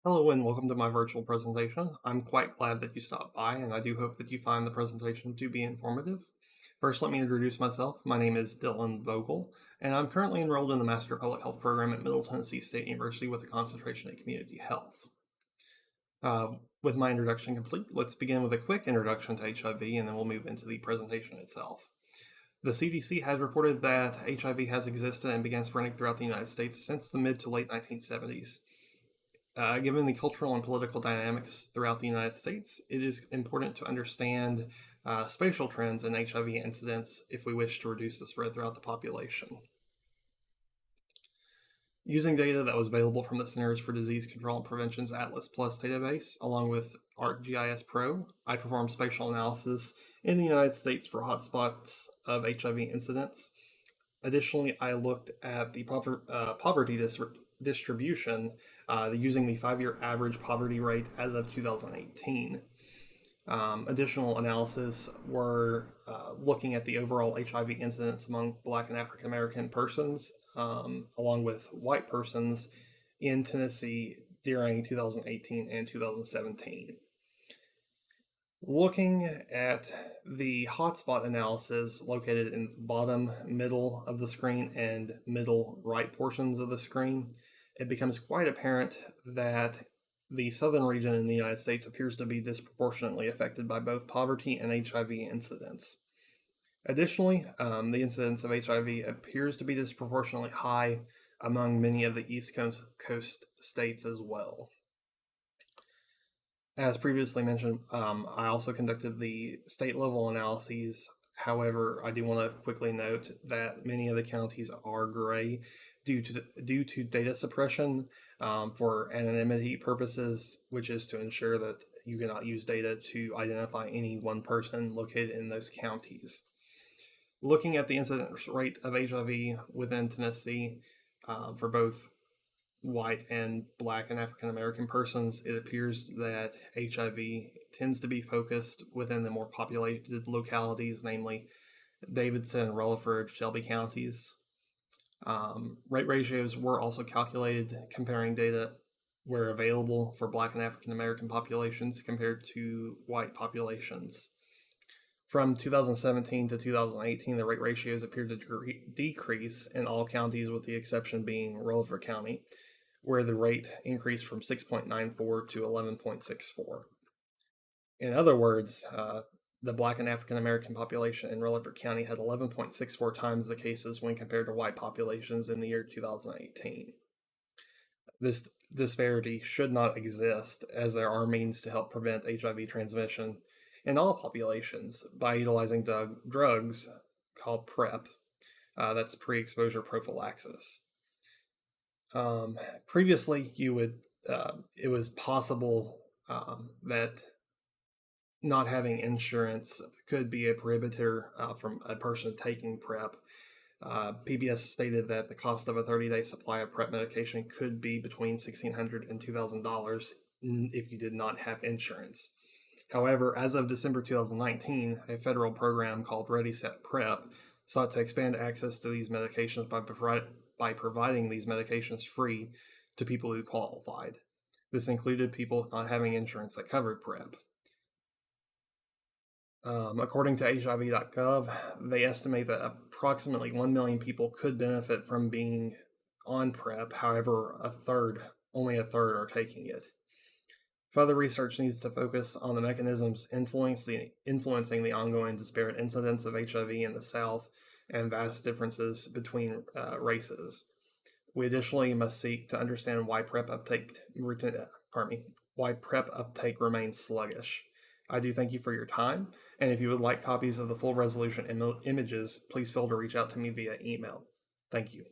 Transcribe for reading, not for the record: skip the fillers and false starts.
Hello and welcome to my virtual presentation. I'm quite glad that you stopped by, and I do hope that you find the presentation to be informative. First, let me introduce myself. My name is Dylan Vogel, and I'm currently enrolled in the Master of Public Health program at Middle Tennessee State University with a concentration in community health. With my introduction complete, let's begin with a quick introduction to HIV, and then we'll move into the presentation itself. The CDC has reported that HIV has existed and began spreading throughout the United States since the mid to late 1970s. Given the cultural and political dynamics throughout the United States, it is important to understand spatial trends in HIV incidence if we wish to reduce the spread throughout the population. Using data that was available from the Centers for Disease Control and Prevention's Atlas Plus database, along with ArcGIS Pro, I performed spatial analysis in the United States for hotspots of HIV incidence. Additionally, I looked at the poverty distribution using the 5-year average poverty rate as of 2018. Additional analysis were looking at the overall HIV incidence among Black and African American persons, along with white persons in Tennessee during 2018 and 2017. Looking at the hotspot analysis located in the bottom middle of the screen and middle right portions of the screen, it becomes quite apparent that the southern region in the United States appears to be disproportionately affected by both poverty and HIV incidence. Additionally, the incidence of HIV appears to be disproportionately high among many of the East Coast states as well. As previously mentioned, I also conducted the state-level analyses. However, I do want to quickly note that many of the counties are gray due to data suppression for anonymity purposes, which is to ensure that you cannot use data to identify any one person located in those counties. Looking at the incidence rate of HIV within Tennessee for both white and Black and African American persons, it appears that HIV tends to be focused within the more populated localities, namely Davidson, Rutherford, Shelby counties. Rate ratios were also calculated comparing data where available for Black and African American populations compared to white populations. From 2017 to 2018, the rate ratios appeared to decrease in all counties, with the exception being Rutherford County, where the rate increased from 6.94 to 11.64. In other words, the Black and African American population in Rutherford County had 11.64 times the cases when compared to white populations in the year 2018. This disparity should not exist, as there are means to help prevent HIV transmission in all populations by utilizing drugs called PrEP. That's pre-exposure prophylaxis. Previously, it was possible that not having insurance could be a prohibitor from a person taking PrEP. PBS stated that the cost of a 30-day supply of PrEP medication could be between $1,600 and $2,000 if you did not have insurance. However, as of December 2019, a federal program called ReadySetPrep sought to expand access to these medications by providing these medications free to people who qualified. This included people not having insurance that covered PrEP. According to HIV.gov, they estimate that approximately 1 million people could benefit from being on PrEP. However, only a third are taking it. Further research needs to focus on the mechanisms influencing the ongoing disparate incidence of HIV in the South and vast differences between races. We additionally must seek to understand why PrEP uptake remains sluggish. I do thank you for your time, and if you would like copies of the full resolution images, please feel free to reach out to me via email. Thank you.